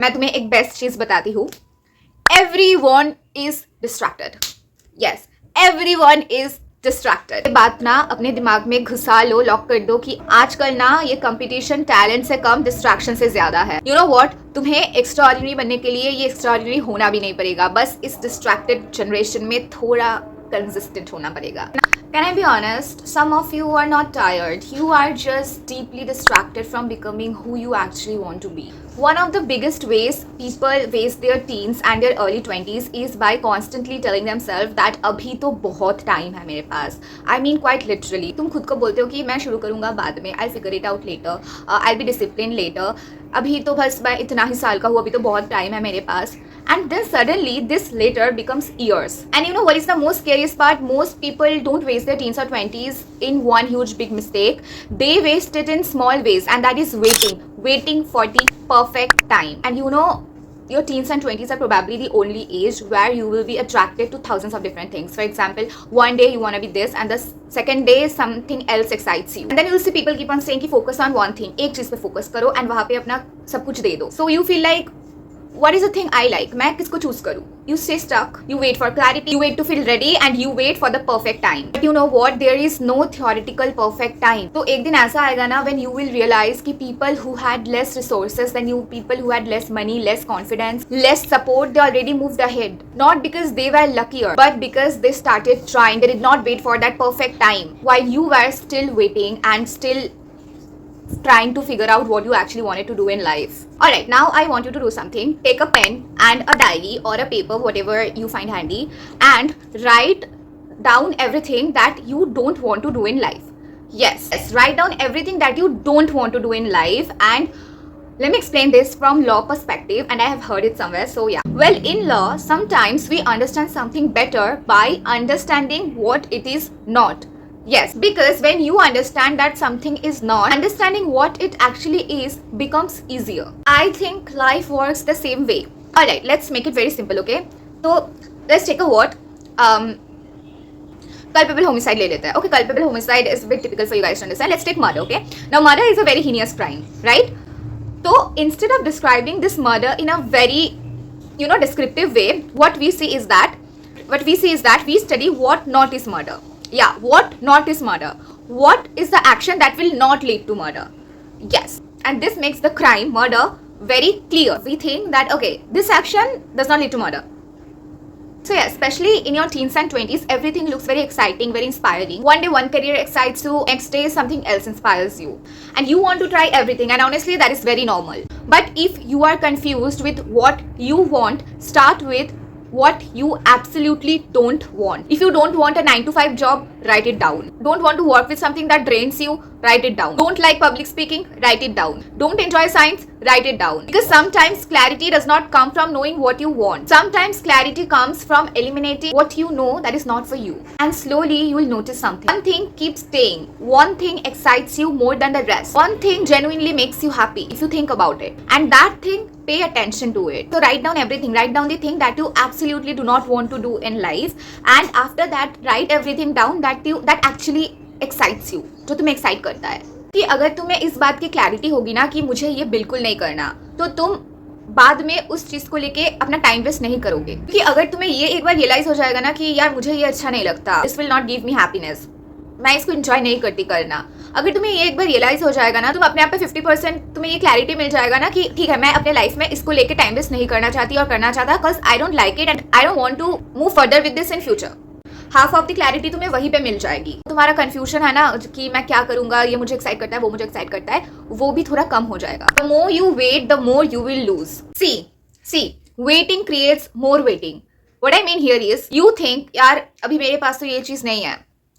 मैं तुम्हें एक बेस्ट चीज बताती हूँ. Everyone is distracted. Yes, everyone is distracted. ये बात ना अपने दिमाग में घुसा लो, लॉक कर दो कि आजकल ना ये कंपटीशन टैलेंट से कम डिस्ट्रैक्शन से ज्यादा है. यू नो व्हाट, तुम्हें एक्स्ट्राऑर्डिनरी बनने के लिए ये एक्स्ट्राऑर्डिनरी होना भी नहीं पड़ेगा, बस इस डिस्ट्रैक्टेड जनरेशन में थोड़ा कंसिस्टेंट होना पड़ेगा. Can I be honest? Some of you are not tired. You are just deeply distracted from becoming who you actually want to be. One of the biggest ways people waste their teens and their early 20s is by constantly telling themselves that अभी तो बहुत time है मेरे पास. I mean quite literally. तुम खुद को बोलते हो कि मैं शुरू करूँगा बाद में. I'll figure it out later. I'll be disciplined later. अभी तो बस मैं इतना ही साल का हूँ, अभी तो बहुत टाइम है मेरे पास. And then suddenly this later becomes years. And you know what is the most scariest part? Most people don't waste their teens or 20s in one huge big mistake. They waste it in small ways, and that is waiting for the perfect time. And you know, your teens and 20s are probably the only age where you will be attracted to thousands of different things. For example, one day you want to be this and the second day something else excites you. And then you will see people keep on saying कि focus on one thing. एक चीज पे focus करो and वहाँ पे अपना सब कुछ दे दो. So you feel like, what is the thing I like? मैं किसको choose करूँ? You stay stuck. You wait for clarity. You wait to feel ready and you wait for the perfect time. But you know what? There is no theoretical perfect time. तो एक दिन ऐसा आएगा ना when you will realize कि people who had less resources than you, people who had less money, less confidence, less support, they already moved ahead. Not because they were luckier, but because they started trying. They did not wait for that perfect time. While you were still waiting and still trying to figure out what you actually wanted to do in life. Alright, now I want you to do something. Take a pen and a diary or a paper, whatever you find handy, and write down everything that you don't want to do in life. Yes, write down everything that you don't want to do in life. And let me explain this from law perspective, and I have heard it somewhere, so yeah. Well, in law, sometimes we understand something better by understanding what it is not. Yes, because when you understand that something is not, understanding what it actually is becomes easier. I think life works the same way. Alright, let's make it very simple, okay? So, let's take a word. Culpable homicide ले लेते हैं. Okay, culpable homicide is a bit typical for you guys to understand. Let's take murder, okay? Now, murder is a very heinous crime, right? So, instead of describing this murder in a very, descriptive way, what we see is that we study what not is murder. Yeah, what not is murder. What is the action that will not lead to murder? Yes, and this makes the crime, murder, very clear. We think that, okay, this action does not lead to murder. So yeah, especially in your teens and 20s, everything looks very exciting, very inspiring. One day one career excites you, next day something else inspires you. And you want to try everything, and honestly that is very normal. But if you are confused with what you want, start with what you absolutely don't want. If you don't want a 9 to 5 job, write it down. Don't want to work with something that drains you, write it down. Don't like public speaking, write it down. Don't enjoy science, write it down. Because sometimes clarity does not come from knowing what you want. Sometimes clarity comes from eliminating what you know that is not for you. And slowly you will notice something. One thing keeps staying. One thing excites you more than the rest. One thing genuinely makes you happy if you think about it. And that thing, pay attention to it. So write down everything. Write down the thing that you absolutely do not want to do in life. And after that, write everything down that actually excites you. जो तुम्हें excite करता है. कि अगर तुम्हें इस बात की क्लैरिटी होगी ना कि मुझे ये बिल्कुल नहीं करना, तो तुम बाद में उस चीज को लेके अपना टाइम वेस्ट नहीं करोगे. क्योंकि अगर तुम्हें ये एक बार रियलाइज हो जाएगा ना कि यार मुझे ये अच्छा नहीं लगता, this will not give me happiness, मैं इसको एंजॉय नहीं करती करना. अगर तुम्हें ये एक बार रियलाइज हो जाएगा ना, तुम अपने आप पे 50% तुम्हें ये क्लैरिटी मिल जाएगा ना कि ठीक है, मैं अपने लाइफ में इसको लेके टाइम वेस्ट नहीं करना चाहती और करना चाहता, because I don't like it and I don't want to move further with this in future. Half of the clarity तुम्हें वहीं पे मिल जाएगी. तुम्हारा कंफ्यूजन है ना कि मैं क्या करूंगा, ये मुझे एक्साइट करता है, वो मुझे एक्साइट करता है, वो भी थोड़ा कम हो जाएगा. The more you wait, the more you will lose. See waiting creates more waiting. What I mean here is, you think यार अभी मेरे पास तो ये चीज नहीं है,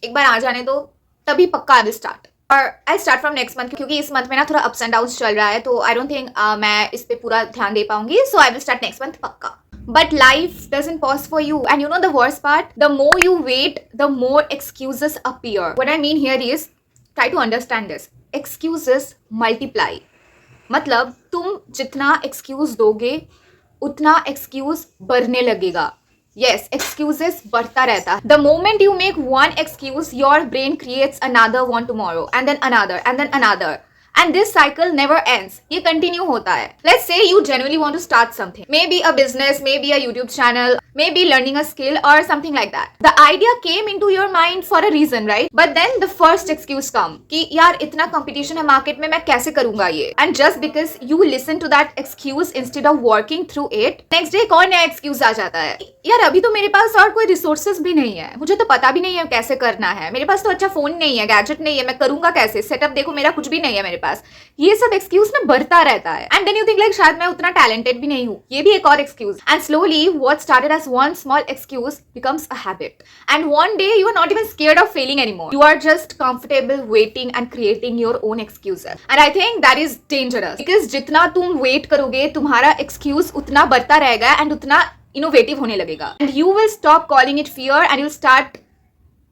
एक बार आ जाने दो, तभी पक्का आई विल स्टार्ट. और I start from next month, क्योंकि इस मंथ में ना थोड़ा अप्स एंड डाउन्स चल रहा है, तो आई डोंट थिंक मैं इस पे पूरा ध्यान दे पाऊंगी. So I will start next month पक्का. But life doesn't pause for you. And you know the worst part? The more you wait, the more excuses appear. What I mean here is, try to understand this. Excuses multiply. मतलब तुम जितना excuse दोगे, उतना excuse बढ़ने लगेगा. Yes, excuses बढ़ता रहता. The moment you make one excuse, your brain creates another one tomorrow, and then another, and then another. And this cycle never ends, ये कंटिन्यू होता है. Let's say you genuinely want to start something, maybe a business, maybe a YouTube channel, maybe learning a skill और something like that. The idea came into your mind for a reason, right? But then the first excuse come कि यार इतना competition है market में, मैं कैसे करूंगा ये. And just because you listen to that excuse instead of working through it, next day एक और नया एक्सक्यूज आ जाता है. यार अभी तो मेरे पास और कोई रिसोर्सेज भी नहीं है, मुझे तो पता भी नहीं है कैसे करना है, मेरे पास तो अच्छा फोन नहीं है, गैजेट नहीं है, मैं करूंगा कैसे, सेटअप देखो मेरा कुछ भी नहीं है मेरे पास. ये सब एक्सक्यूज ना बढ़ता रहता है. And then you think like शायद मैं उतना टैलेंटेड भी नहीं हूँ, ये भी एक और excuse. And slowly what started as one small excuse becomes a habit. And one day you are not even scared of failing anymore, you are just comfortable waiting and creating your own excuses. And I think that is dangerous, because जितना तुम wait करोगे तुम्हारा excuse उतना बढ़ता रहेगा and उतना innovative होने लगेगा. And you will stop calling it fear and you start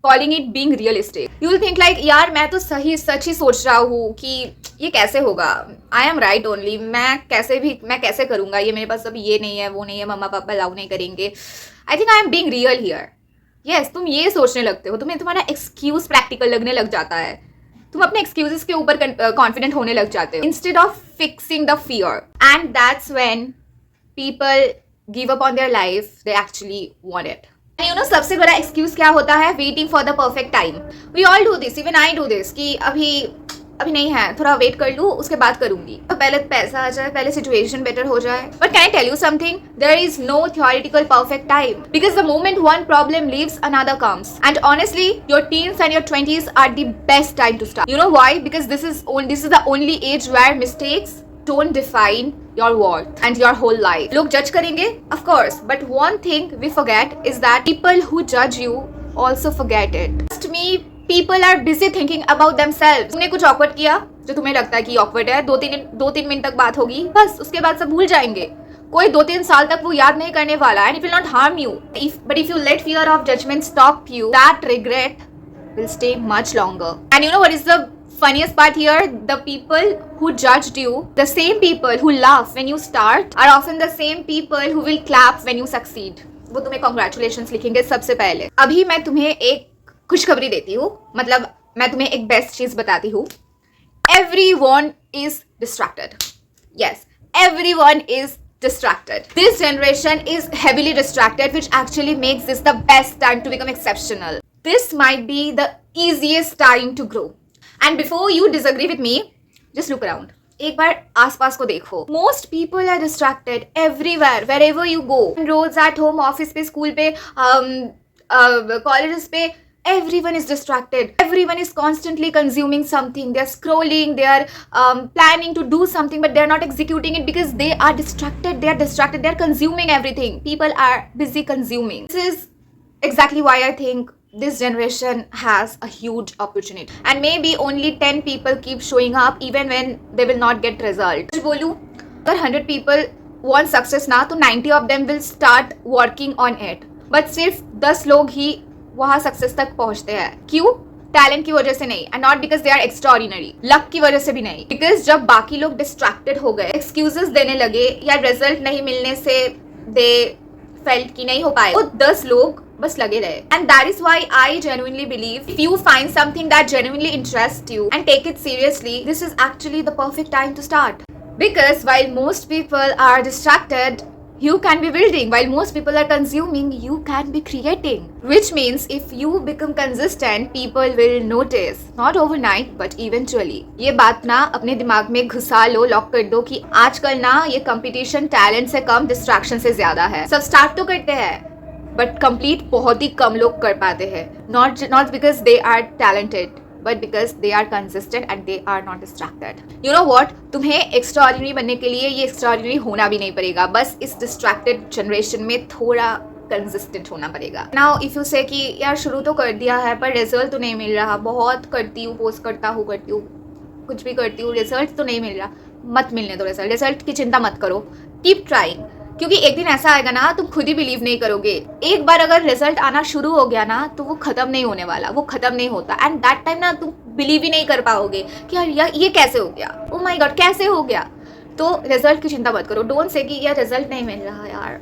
calling it being realistic. You will think like यार मैं तो सही सच ही सोच रहा हूँ कि ये कैसे होगा, आई एम राइट ओनली, मैं कैसे करूंगा ये, मेरे पास अभी ये नहीं है वो नहीं है, मम्मा पापा अलाउ नहीं करेंगे, I think I am being real here. Yes, तुम ये सोचने लगते हो, तुम्हें तुम्हारा एक्सक्यूज प्रैक्टिकल लगने लग जाता है, तुम अपने एक्सक्यूजेस के ऊपर कॉन्फिडेंट होने लग जाते हो instead of fixing the fear. And that's when people give up on their life they actually want it. You know सबसे बड़ा एक्सक्यूज क्या होता है? Waiting for the perfect time. We all do this, even I do this, कि अभी नहीं है, थोड़ा वेट कर लूँ उसके बाद करूंगी, तो पहले पैसा आ जाए, पहले सिचुएशन बेटर हो जाए. But can I tell you something, there is no theoretical perfect time, because the moment one problem leaves another comes. And honestly your teens and your 20s are the best time to start. You know why? Because this is the only age where mistakes don't define your worth and your whole life. लोग जज करेंगे of course, but one thing we forget is that people who judge you also forget it. Trust me, people are busy thinking about themselves. तुमने कुछ awkward किया जो तुम्हें लगता है कि awkward है, दो तीन मिनट तक बात होगी, बस उसके बाद सब भूल जाएंगे. कोई 2-3 साल तक वो याद नहीं करने वाला, and it will not harm you. But if you let fear of judgment stop you, that regret will stay much longer. And you know what is the funniest part here? The people who judged you, the same people who laugh when you start, are often the same people who will clap when you succeed. वो तुम्हें congratulations लिखेंगे सबसे पहले. अभी मैं तुम्हें एक खुशखबरी देती हूँ, मतलब मैं तुम्हें एक बेस्ट चीज बताती हूँ. Everyone is distracted. Yes, everyone is distracted. This generation is heavily distracted, which actually makes this the best time to become exceptional. This might be the easiest time to grow. And before you disagree with me, just look around. एक बार आसपास को देखो. Most people are distracted everywhere, wherever you go. Roads, at home, office पे, school पे, colleges पे, everyone is distracted. Everyone is constantly consuming something. They are scrolling, they are planning to do something, but they are not executing it because they are distracted. They are consuming everything. People are busy consuming. This is exactly why I think this generation has a huge opportunity, and maybe only 10 people keep showing up even when they will not get result. बोलूं, अगर 100 people want success ना, तो 90 of them will start working on it, but सिर्फ 10 लोग ही वहाँ success तक पहुँचते हैं. क्यों? टैलेंट की वजह से नहीं, and not because they are extraordinary. Luck की वजह से भी नहीं, बिकॉज जब बाकी लोग डिस्ट्रैक्टेड हो गए, एक्सक्यूजेस देने लगे, या रिजल्ट नहीं मिलने से दे फेल्ट कि नहीं हो पाए, वो 10 लोग बस लगे रहे. And that is why I genuinely believe if you find something that genuinely interest you and take it seriously, this is actually the perfect time to start. Because while most people are distracted, you can be building. While most people are consuming, you can be creating. Which means if you become consistent, people will notice. Not overnight, but eventually. ये बात ना अपने दिमाग में घुसा लो, lock कर दो कि आजकल ना ये कंपटीशन टैलेंट से कम डिस्ट्रैक्शन से ज्यादा है. सब स्टार्ट तो करते हैं, बट कंप्लीट बहुत ही कम लोग कर पाते हैं. Not because they are talented, but because they are consistent and they are not distracted. You know what? तुम्हें extraordinary बनने के लिए ये extraordinary होना भी नहीं पड़ेगा, बस इस distracted generation में थोड़ा consistent होना पड़ेगा. Now if you say कि यार शुरू तो कर दिया है पर result तो नहीं मिल रहा, बहुत करती हूँ, पोस्ट करता हूँ, कुछ भी करती हूँ, रिजल्ट तो नहीं मिल रहा. मत मिलने दो रिजल्ट की चिंता मत करो. कीप ट्राइंग, क्योंकि एक दिन ऐसा आएगा ना तुम खुद ही बिलीव नहीं करोगे. एक बार अगर रिजल्ट आना शुरू हो गया ना तो वो खत्म नहीं होने वाला, वो खत्म नहीं होता. एंड दैट टाइम ना तुम बिलीव ही नहीं कर पाओगे कि यार ये कैसे हो गया, ओ माय गॉड कैसे हो गया. तो रिजल्ट की चिंता मत करो. डोंट से कि यार रिजल्ट नहीं मिल रहा, यार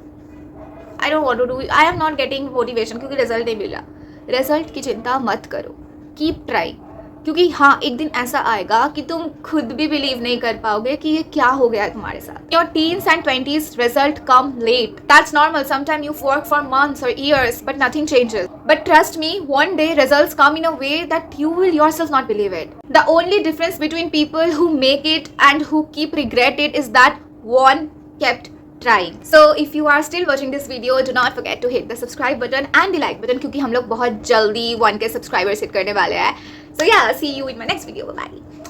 I don't want to do, I am not getting motivation क्योंकि रिजल्ट नहीं मिल रहा. रिजल्ट की चिंता मत करो. Keep trying. क्योंकि हाँ, एक दिन ऐसा आएगा कि तुम खुद भी बिलीव नहीं कर पाओगे कि ये क्या हो गया है तुम्हारे साथ. Your teens and 20s result come late. That's normal. Sometimes you work for months or years, but nothing changes. But trust me, one day results come in a way that you will yourself not believe it. The only difference between people who make it and who keep regret it is that one kept trying. So if you are still watching this video, do not forget to hit the subscribe button and the like button क्योंकि हम लोग बहुत जल्दी 1K subscribers hit करने वाले हैं. So yeah, see you in my next video. Bye.